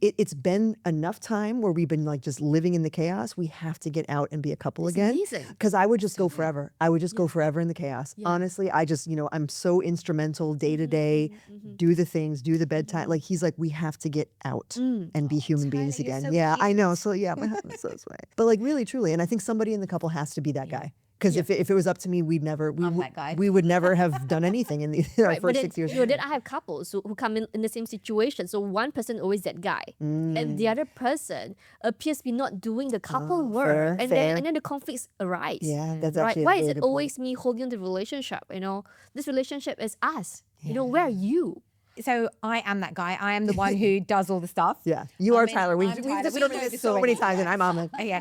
it's been enough time where we've been like just living in the chaos. We have to get out and be a couple again.
amazing.
Because I would just go forever. I would just go forever in the chaos. Honestly, I just, I'm so instrumental day to day, do the things, do the bedtime. Like he's like, we have to get out and be human beings
you're
again.
so
Yeah, I
cute.
know. So yeah, my husband's so sweet. But like really, truly, and I think somebody in the couple has to be that guy. Because if it was up to me, we
that guy.
would never have done anything in our
Right, but
first
then,
6 years.
then I have couples who come in the same situation. So one person always that guy, and the other person appears to be not doing the couple work,
fair,
and
fair.
then the conflicts arise.
Yeah, that's
right.
actually a
Why is
really
it
good point.
always me holding on the relationship? This relationship is us. Where are you?
So I am that guy. I am the one who does all the stuff.
Yeah, you are
I'm
Tyler.
I'm
We've
Tyler.
just
We
been
know
over
this
this so many
already.
times, and I'm Ahmed.
Yeah.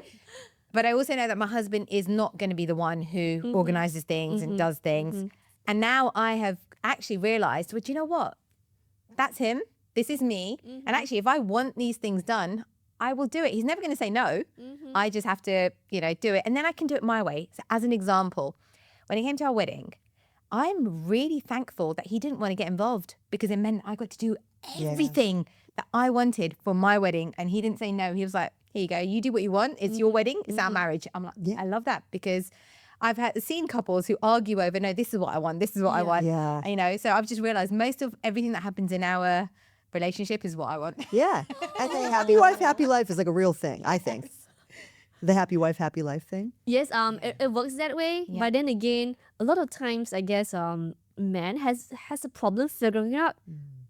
But I also know that my husband is not going to be the one who organizes things and does things. And now I have actually realized, well, do you know what? That's him. This is me. And actually, if I want these things done, I will do it. He's never going to say no. I just have to, do it. And then I can do it my way. So as an example, when it came to our wedding, I'm really thankful that he didn't want to get involved, because it meant I got to do everything that I wanted for my wedding. And he didn't say no. He was like, here you go. You do what you want. It's your wedding. It's our marriage. I'm like, I love that, because I've seen couples who argue over, no, this is what I want. This is what I want.
Yeah.
So I've just realized most of everything that happens in our relationship is what I want.
Yeah, and the happy wife, happy life is like a real thing, I think. The happy wife, happy life thing.
Yes, it works that way. But then again, a lot of times, I guess, man has a problem figuring out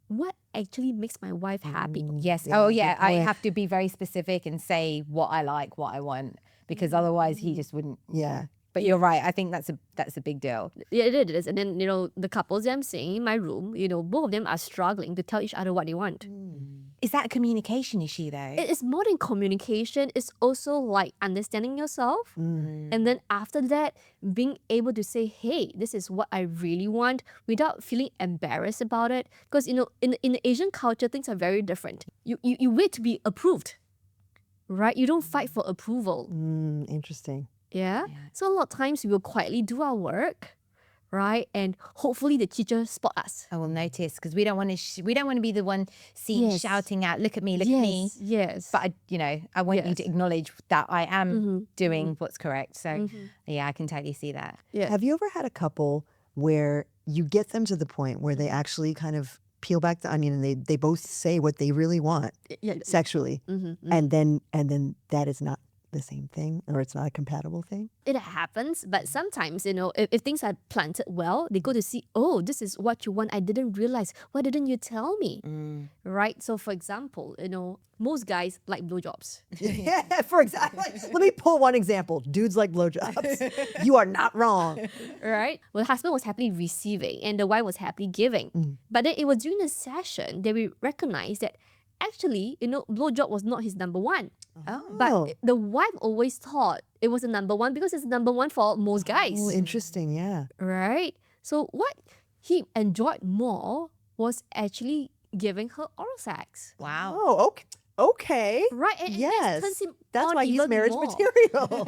what actually makes my wife happy.
Yes. Oh, yeah. I have to be very specific and say what I like, what I want, because otherwise he just wouldn't.
Yeah.
But you're right. I think that's a big deal.
Yeah, it is. And then, the couples that I'm seeing in my room, both of them are struggling to tell each other what they want.
Is that a communication issue though?
It is more than communication. It's also like understanding yourself. And then after that, being able to say, hey, this is what I really want, without feeling embarrassed about it. Because, in the Asian culture, things are very different. You wait to be approved, right? You don't fight for approval.
Interesting.
Yeah? So a lot of times we will quietly do our work, right? And hopefully the teacher spot us.
I will notice, because we don't want to be the one seen
Yes.
shouting out, look at me, look at me.
Yes.
But I want you
Yes.
to acknowledge that I am doing what's correct. So yeah, I can totally see that.
Yeah.
Have you ever had a couple where you get them to the point where they actually kind of peel back the onion and they both say what they really want
Yeah.
sexually, and then that is not the same thing or it's not a compatible thing?
It happens, but sometimes, if things are planted well, they go to see, oh, this is what you want. I didn't realize. Why didn't you tell me? Right? So, for example, most guys like blowjobs.
Yeah, for example. Let me pull one example. Dudes like blowjobs. You are not wrong.
Right? Well, the husband was happily receiving and the wife was happily giving. But then it was during the session that we recognized that actually, blowjob was not his number one. But the wife always thought it was the number one because it's number one for most guys.
Oh, interesting. Yeah.
Right? So what he enjoyed more was actually giving her oral sex.
Wow.
Oh, okay. Okay.
Right? And it
Yes.
turns him
That's
on
why he's
even
marriage
more.
material.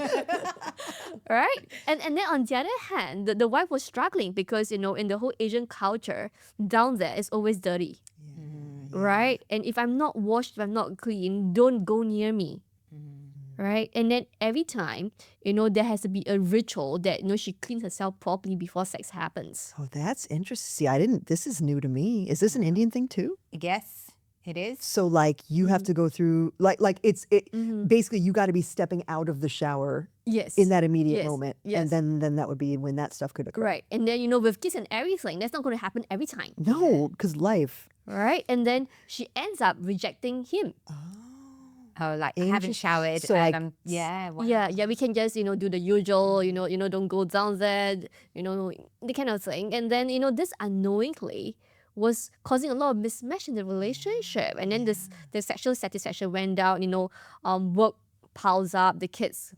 Right? And then on the other hand, the wife was struggling because, in the whole Asian culture, down there is always dirty. Right? And if I'm not washed, if I'm not clean, don't go near me. Right? And then every time, there has to be a ritual that, she cleans herself properly before sex happens.
Oh, that's interesting. See, this is new to me. Is this an Indian thing too?
Yes, it is.
So like you have to go through basically you got to be stepping out of the shower
Yes.
in that immediate
Yes.
moment.
Yes.
And then that would be when that stuff could occur.
Right. And then, with kids and everything, that's not going to happen every time.
No, because life.
Right? And then she ends up rejecting him.
Oh, like I haven't showered.
So,
and
like,
I'm, yeah. Wow.
Yeah, we can just, do the usual, don't go down there, the kind of thing. And then, this unknowingly was causing a lot of mismatch in the relationship. And then the sexual satisfaction went down, work piles up, the kids'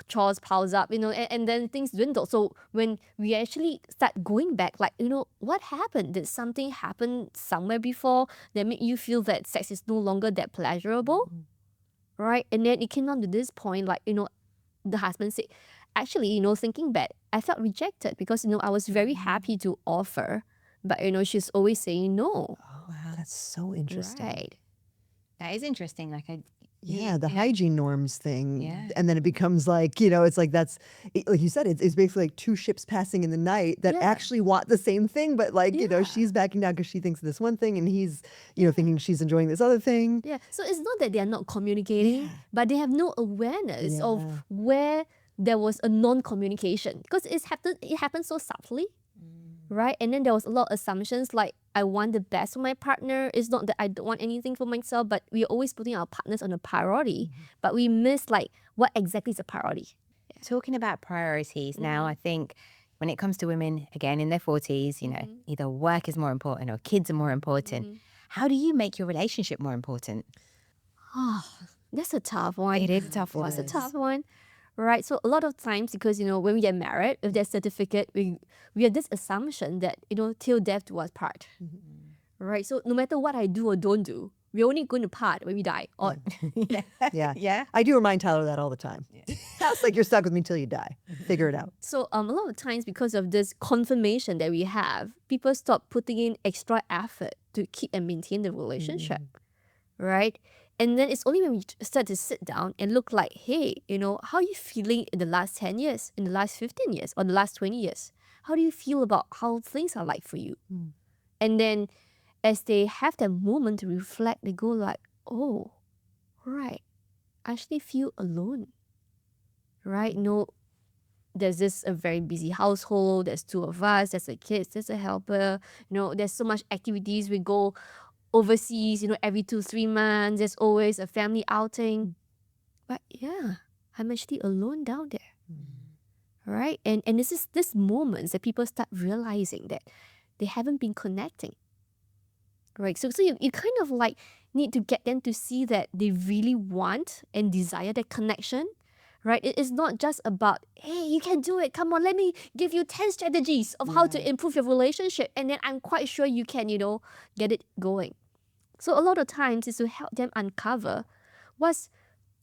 chores piles up, and then things dwindle. So when we actually start going back, like, what happened? Did something happen somewhere before that made you feel that sex is no longer that pleasurable? Right? And then it came down to this point, like, the husband said, actually, thinking back, I felt rejected because, I was very happy to offer, but, she's always saying no.
Oh, wow, that's so interesting.
Right.
That is interesting. Like
Yeah, the hygiene norms thing.
Yeah.
And then it becomes like, it's like like you said, it's basically like two ships passing in the night that
Yeah.
actually want the same thing, but like, she's backing down because she thinks this one thing and he's, thinking she's enjoying this other thing.
Yeah. So it's not that they are not communicating, but they have no awareness of where there was a non-communication because it happened so subtly. Right? And then there was a lot of assumptions like, I want the best for my partner. It's not that I don't want anything for myself, but we're always putting our partners on a priority. But we miss like what exactly is a priority.
talking about priorities now, I think when it comes to women, again, in their 40s, either work is more important or kids are more important. How do you make your relationship more important?
Oh, that's a tough one.
It is a tough one.
It's a tough one. Right. So a lot of times, because, when we get married, with that certificate, we have this assumption that, till death do us part. Right. So no matter what I do or don't do, we're only going to part when we die. Or
Yeah.
Yeah.
I do remind Tyler that all the time. That's like, you're stuck with me till you die. Figure it out.
So a lot of times, because of this confirmation that we have, people stop putting in extra effort to keep and maintain the relationship. Right? And then it's only when we start to sit down and look like, hey, how are you feeling in the last 10 years, in the last 15 years, or the last 20 years? How do you feel about how things are like for you? And then as they have that moment to reflect, they go like, oh, right, I actually feel alone. Right? There's a very busy household, there's two of us, there's a kid, there's a helper, there's so much activities. We go overseas, every 2-3 months, there's always a family outing. But yeah, I'm actually alone down there. Right? And this is this moments that people start realizing that they haven't been connecting. Right? So you kind of like need to get them to see that they really want and desire that connection. Right? It is not just about, hey, you can do it. Come on, let me give you 10 strategies of how to improve your relationship. And then I'm quite sure you can, get it going. So a lot of times is to help them uncover what's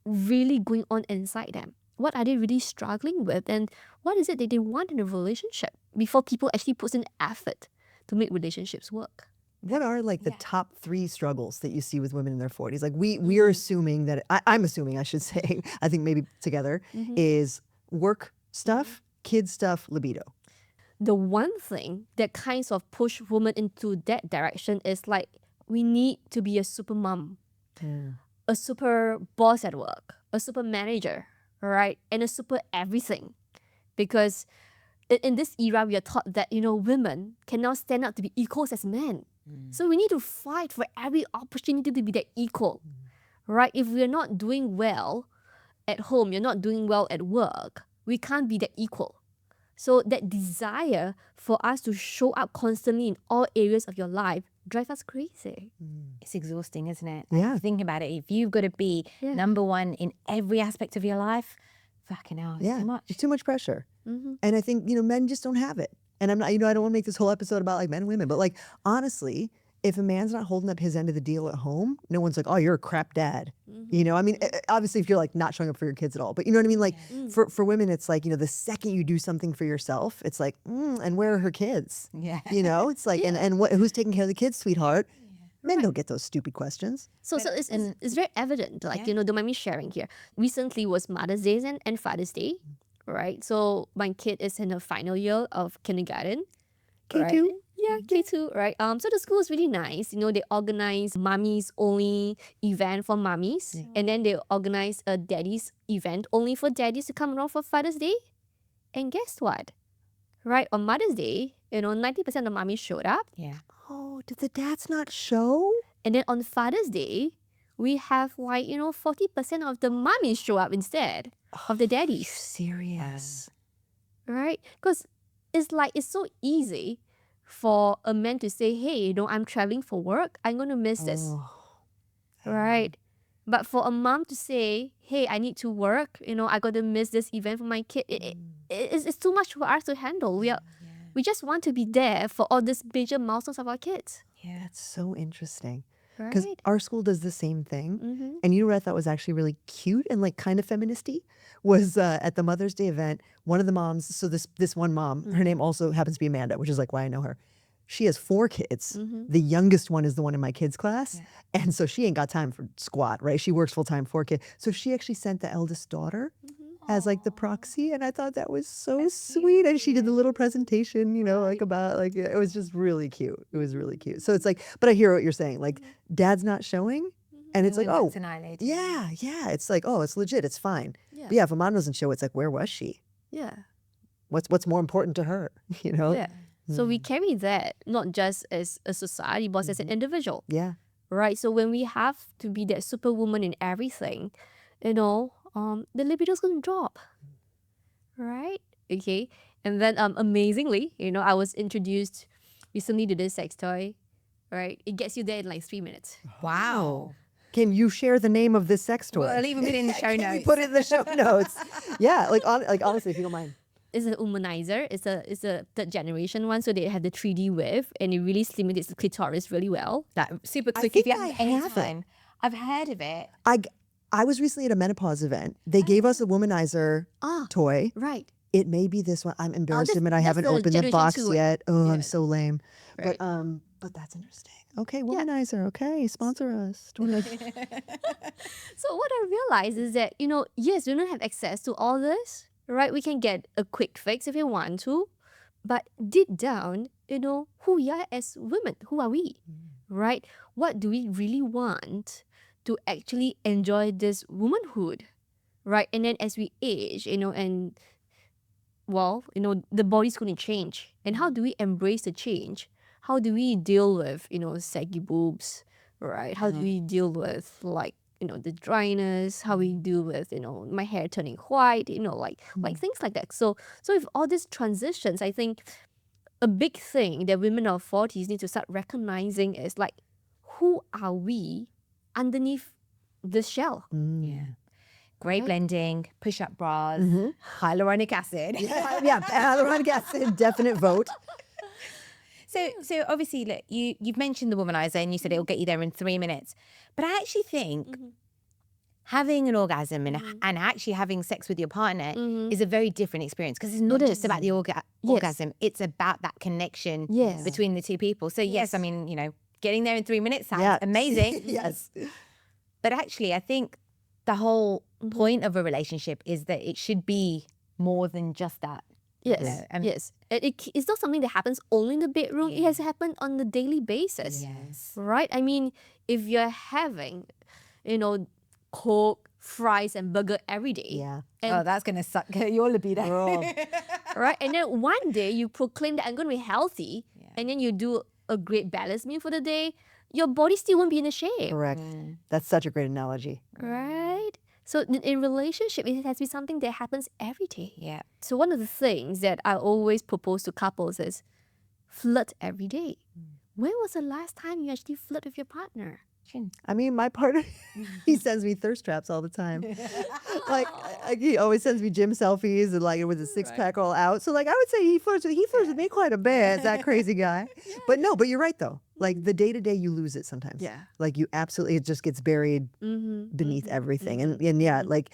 really going on inside them. What are they really struggling with? And what is it that they want in a relationship before people actually put in effort to make relationships work?
What are like the top 3 struggles that you see with women in their 40s? Like we're assuming that, I'm assuming I should say, I think maybe together, is work stuff, kid stuff, libido.
The one thing that kinds of push women into that direction is like, we need to be a super mom. a super boss at work, a super manager, right? And a super everything. Because in this era, we are taught that, women can now stand up to be equals as men. So we need to fight for every opportunity to be that equal, right? If we're not doing well at home, you're not doing well at work, we can't be that equal. So that desire for us to show up constantly in all areas of your life drives us crazy.
It's exhausting, isn't it?
Yeah.
Think about it. If you've got to be
Yeah.
number one in every aspect of your life, fucking hell, it's
Yeah,
too much.
it's too much pressure. And I think, men just don't have it. And I'm not, I don't want to make this whole episode about like men and women, but like honestly, if a man's not holding up his end of the deal at home, no one's like, oh, you're a crap dad. I mean, obviously if you're like not showing up for your kids at all, but you know what I mean? Like for women, it's like, the second you do something for yourself, it's like, and where are her kids?
Yeah.
It's like, and who's taking care of the kids, sweetheart? Men don't get those stupid questions.
So it's very evident, like, don't mind me sharing here. Recently was Mother's Day and Father's Day, right? So my kid is in the final year of kindergarten.
K2?
Right? Yeah, K2, right? So the school is really nice. They organize mommy's only event for mummies. And then they organize a daddy's event only for daddies to come around for Father's Day. And guess what? Right, on Mother's Day, 90% of mummies showed up.
Yeah.
Oh, did the dads not show?
And then on Father's Day, we have 40% of the mummies show up instead of the daddies.
Serious.
Right? Because it's so easy for a man to say, hey, I'm traveling for work, I'm going to miss this. Right? But for a mom to say, hey, I need to work, I got to miss this event for my kid, it's too much for us to handle. We just want to be there for all these major milestones of our kids.
Yeah.
That's so interesting. Because
Right?
our school does the same thing. And you know what I thought was actually really cute and like kind of feministy was at the Mother's Day event, one of the moms, so this one mom, her name also happens to be Amanda, which is like why I know her. She has 4 kids. The youngest one is the one in my kids' class. And so she ain't got time for squat, right? She works full time, 4 kids. So she actually sent the eldest daughter as like the proxy. And I thought that was so sweet. And she did the little presentation, like about like, it was just really cute. It was really cute. So it's like, but I hear what you're saying. Like dad's not showing. And it's like, oh, yeah. It's like, oh, it's legit. It's fine. But yeah, if a mom doesn't show, it's like, where was she?
Yeah.
What's more important to her?
Yeah. So we carry that not just as a society, but as an individual.
Yeah.
Right? So when we have to be that superwoman in everything, the libido's going to drop. Right? Okay. And then amazingly, I was introduced recently to this sex toy. Right? It gets you there in like 3 minutes.
Wow.
Can you share the name of this sex toy?
Well, I'll even put it in the show
Can we
notes.
put it in the show notes. Yeah, like honestly, if you don't mind.
It's an womanizer. It's a third generation one, so they have the 3D width, and it really stimulates the clitoris really well.
That super
I
quick.
think
If you
I
have any
have it.
time, I've heard of it.
I was recently at a menopause event. They gave us a womanizer toy.
Right.
It may be this one. I'm embarrassed to admit I
that's
haven't
the
opened the
generation
box
2 one.
yet. Oh,
Yeah.
I'm so lame.
Right.
But that's interesting. Okay, womanizer. Okay, sponsor us.
So what I realized is that, yes, we don't have access to all this, right? We can get a quick fix if we want to, but deep down, who we are as women, who are we, right? What do we really want to actually enjoy this womanhood, right? And then as we age, and the body's going to change. And how do we embrace the change? How do we deal with, saggy boobs, right? How do we deal with the dryness? How we deal with, my hair turning white, like things like that. So with all these transitions, I think a big thing that women of 40s need to start recognizing is like, who are we underneath this shell?
Yeah. Great blending, push-up bras, hyaluronic acid.
Yeah, hyaluronic acid, definite vote.
So obviously, look, you've mentioned the womanizer and you said it'll get you there in 3 minutes. But I actually think having an orgasm and actually having sex with your partner is a very different experience because it's not just about the orgasm. It's about that connection
Yes.
between the two people. So yes, I mean, getting there in 3 minutes sounds amazing.
Yes.
But actually, I think the whole point of a relationship is that it should be more than just that.
Yes, yes. It's not something that happens only in the bedroom. It has happened on a daily basis.
Yes.
Right? I mean, if you're having, Coke, fries, and burger every day.
Yeah.
And,
that's going to suck your libido.
Girl.
right? And then one day you proclaim that I'm going to be healthy, and then you do a great balanced meal for the day, your body still won't be in the shape.
Correct. That's such a great analogy.
Right? So in relationship, it has to be something that happens every day.
Yeah.
So one of the things that I always propose to couples is flirt every day. When was the last time you actually flirt with your partner?
I mean, my partner, he sends me thirst traps all the time. Like, he always sends me gym selfies and like with a six pack all out. So like, I would say he flirts with me quite a bit. That crazy guy. But no, but you're right though. Like the day to day, you lose it sometimes.
Yeah.
Like you absolutely, it just gets buried beneath everything. And yeah, like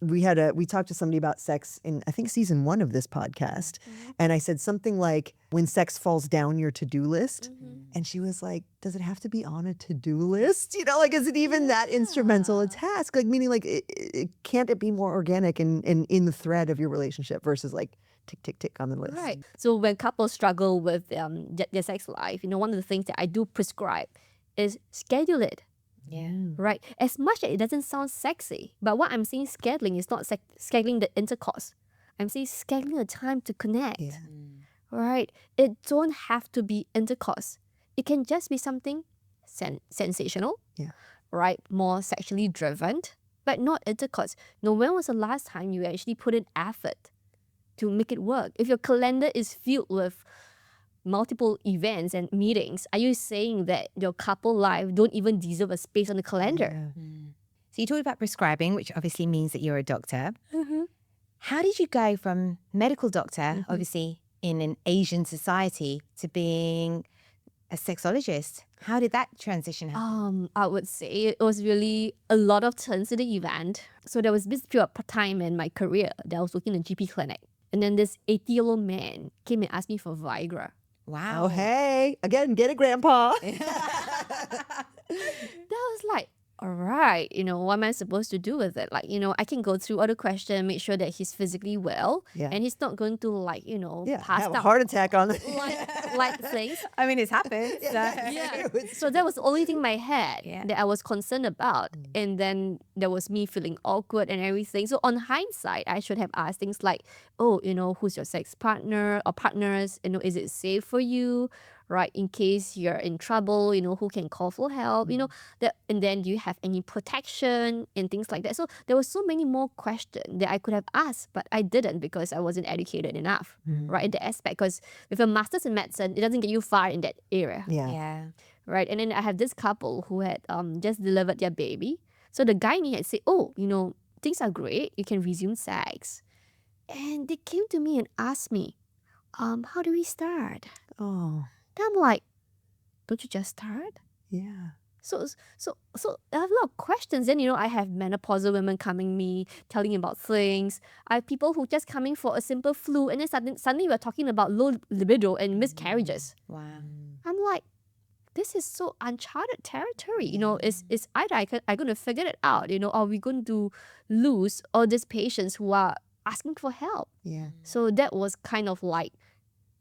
we talked to somebody about sex in, I think, season 1 of this podcast. And I said something like, when sex falls down your to-do list. And she was like, does it have to be on a to-do list? You know, like, is it even that instrumental a task? Like, meaning like, can't it be more organic and in the thread of your relationship versus like tick, tick, tick on the list?
Right. So when couples struggle with their sex life, one of the things that I do prescribe is schedule it.
Yeah.
Right. As much as it doesn't sound sexy, but what I'm saying scheduling is not scheduling the intercourse. I'm saying scheduling a time to connect.
Yeah.
Right. It don't have to be intercourse. It can just be something sensational.
Yeah.
Right. More sexually driven, but not intercourse. When was the last time you actually put in effort to make it work? If your calendar is filled with multiple events and meetings, are you saying that your couple life don't even deserve a space on the calendar?
So you talked about prescribing, which obviously means that you're a doctor. How did you go from medical doctor, obviously in an Asian society, to being a sexologist? How did that transition happen?
I would say it was really a lot of turns to the event. So there was this period of time in my career that I was working in a GP clinic. And then this 80-year-old man came and asked me for Viagra.
Wow.
Oh, hey, again, get it, Grandpa.
That was like, all right, what am I supposed to do with it? Like, I can go through all the questions, make sure that he's physically well,
Yeah.
and he's not going to pass
have a
out
heart attack on it.
like things.
I mean, it's happened. So.
Yeah. So that was the only thing in my head
Yeah.
that I was concerned about. And then there was me feeling awkward and everything. So on hindsight, I should have asked things like, oh, who's your sex partner or partners? Is it safe for you? Right, in case you're in trouble, who can call for help, and then do you have any protection and things like that. So there were so many more questions that I could have asked, but I didn't because I wasn't educated enough, right, in the aspect. Because with a master's in medicine, it doesn't get you far in that area,
Yeah.
right? And then I have this couple who had just delivered their baby. So the gynae had said, oh, things are great, you can resume sex. And they came to me and asked me, how do we start?
Oh,
Then I'm like, don't you just start?
yeah.
So I have a lot of questions. Then, I have menopausal women coming me, telling about things. I have people who just coming for a simple flu, and then suddenly we're talking about low libido and miscarriages.
Wow.
I'm like, this is so uncharted territory. It's either I'm going to figure it out, are we going to lose all these patients who are asking for help?
Yeah.
So that was kind of like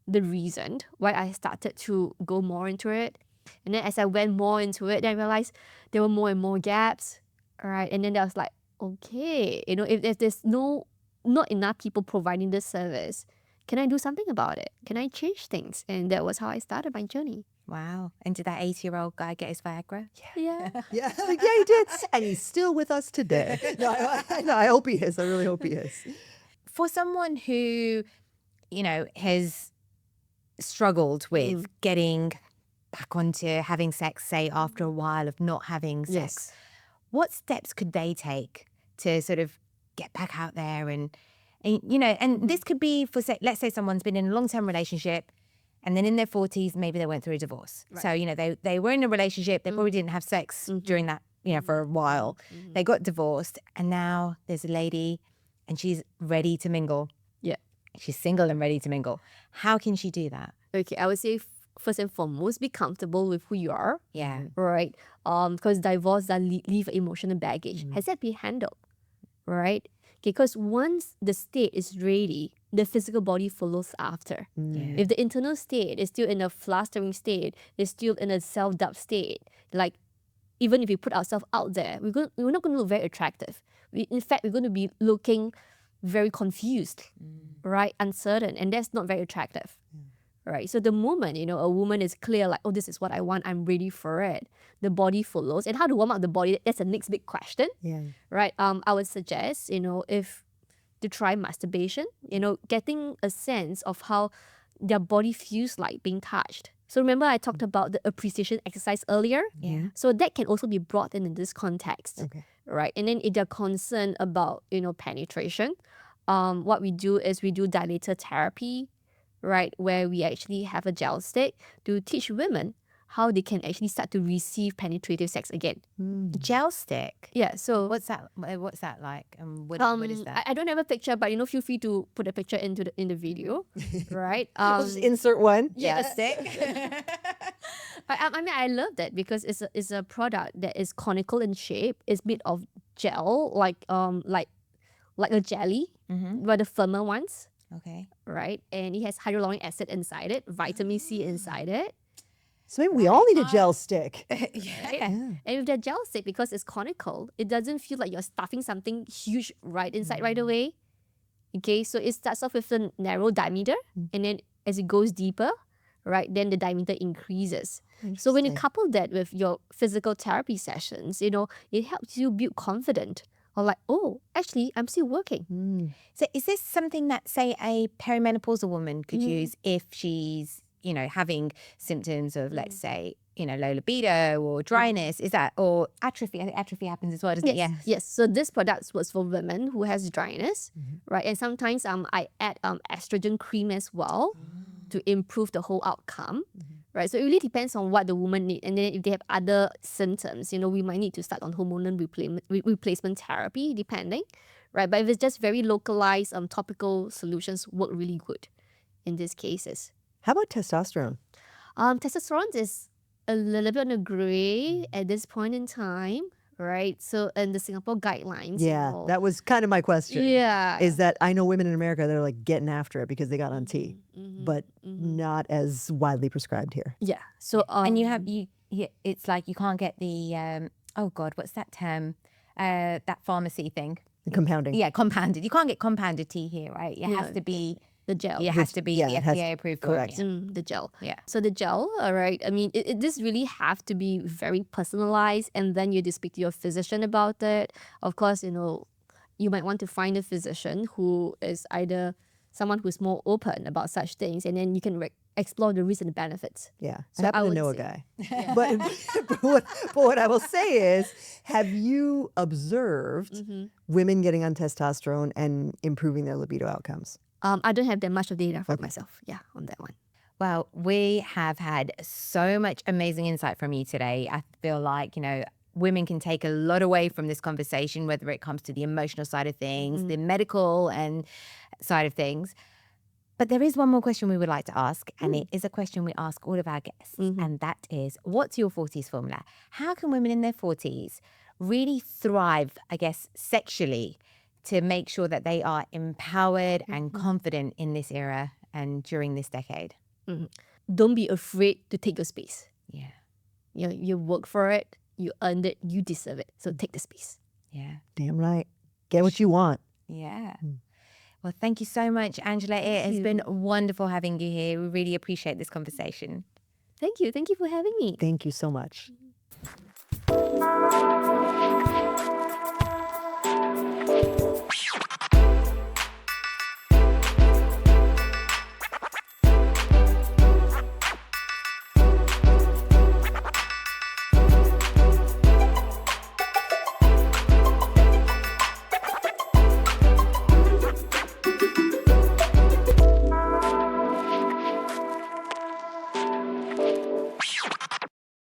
the reason why I started to go more into it. And then as I went more into it, then I realized there were more and more gaps. All right. And then I was like, okay, if there's not enough people providing this service, can I do something about it? Can I change things? And that was how I started my journey.
Wow. And did that 80-year-old guy get his Viagra?
Yeah.
Yeah, he did. And he's still with us today. No, I hope he is. I really hope he is.
For someone who, has struggled with getting back onto having sex, say, after a while of not having sex,
Yes.
what steps could they take to sort of get back out there? And this could be for, let's say someone's been in a long-term relationship and then in their 40s, maybe they went through a divorce.
Right.
So, they were in a relationship, they probably didn't have sex during that, for a while. They got divorced and now there's a lady and she's ready to mingle.
Yeah.
She's single and ready to mingle. How can she do that?
Okay. I would say first and foremost, be comfortable with who you are.
Yeah.
Right. Because divorce does leave emotional baggage. Has that been handled? Right. Because once the state is ready, the physical body follows after.
Yeah.
If the internal state is still in a flustering state, is still in a self-doubt state, like even if we put ourselves out there, we're not going to look very attractive. In fact, we're going to be looking very confused, right? Uncertain, and that's not very attractive. Right. So the moment, a woman is clear, like, oh, this is what I want, I'm ready for it, the body follows. And how to warm up the body, that's the next big question.
Yeah.
Right. I would suggest, if to try masturbation, getting a sense of how their body feels like being touched. So remember I talked about the appreciation exercise earlier?
Yeah.
So that can also be brought in this context.
Okay.
Right. And then if they're concerned about, penetration, what we do is we do dilator therapy, right, where we actually have a gel stick to teach women how they can actually start to receive penetrative sex again.
Gel stick.
Yeah, so
What's that like? And what is that?
I don't have a picture, but feel free to put a picture in the video, right?
We'll just insert one.
Gel stick.
I mean, I love that because it's a product that is conical in shape. It's made of gel, like a jelly, but the firmer ones.
Okay.
Right, and it has hyaluronic acid inside it, vitamin C inside it.
So maybe we all need a gel stick.
Right? And with the gel stick, because it's conical, it doesn't feel like you're stuffing something huge right inside right away. Okay, so it starts off with a narrow diameter, and then as it goes deeper, right, then the diameter increases. So when you couple that with your physical therapy sessions, it helps you build confidence. Or like, oh, actually, I'm still working.
So is this something that, say, a perimenopausal woman could use if she's, having symptoms of, let's say, low libido or dryness? Is that, or atrophy? I think atrophy happens as well, doesn't it?
Yes. So this product was for women who has dryness, right? And sometimes I add estrogen cream as well to improve the whole outcome. Right, so it really depends on what the woman needs. And then if they have other symptoms, we might need to start on hormonal replacement therapy, depending. Right, but if it's just very localized, topical solutions work really good in these cases.
How about testosterone?
Testosterone is a little bit on the gray at this point in time. Right, so in the Singapore guidelines.
Yeah, that was kind of my question.
Yeah.
Is that I know women in America that are like getting after it because they got on T, but not as widely prescribed here.
Yeah. So
and it's like you can't get the oh God, what's that term? That pharmacy thing.
The compounding.
Yeah, compounded. You can't get compounded tea here, right? It has to be
the gel.
It has to be FDA approved.
Correct.
The gel.
Yeah.
So the gel, all right. I mean, this really have to be very personalized, and then you speak to your physician about it. Of course, you might want to find a physician who is either someone who's more open about such things, and then you can explore the risks and the benefits.
Yeah,
So
I happen
I
to
would
know a
say-
guy. but what I will say is, have you observed women getting on testosterone and improving their libido outcomes?
I don't have that much of data for myself. Yeah, on that one.
Well, we have had so much amazing insight from you today. I feel like, women can take a lot away from this conversation, whether it comes to the emotional side of things, the medical and side of things. But there is one more question we would like to ask, and it is a question we ask all of our guests, and that is, what's your 40s formula? How can women in their 40s really thrive, I guess, sexually, to make sure that they are empowered and confident in this era and during this decade?
Don't be afraid to take your space.
Yeah.
You work for it, you earned it, you deserve it. So take the space.
Yeah.
Damn right. Get what you want.
Yeah. Well, thank you so much, Angela. It has been wonderful having you here. We really appreciate this conversation.
Thank you. Thank you for having me.
Thank you so much.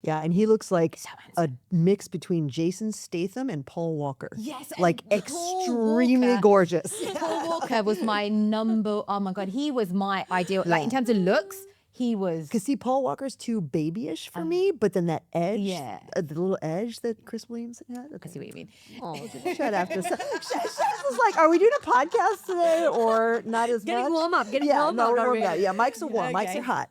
Yeah, and he looks like a mix between Jason Statham and Paul Walker.
Yes,
like
and Paul
extremely
Walker.
gorgeous.
Paul Walker was my number. Oh my God, he was my ideal. Like in terms of looks, he was.
Because see, Paul Walker's too babyish for me, but then that edge,
Yeah.
the little edge that Chris Williams had.
I
Okay.
see what you mean.
Oh, shut up. Shaz was like, are we doing a podcast today or not as much?
Getting warm up.
Yeah,
warm up.
we're
already.
warm up. Yeah, mics are warm. Mics are hot.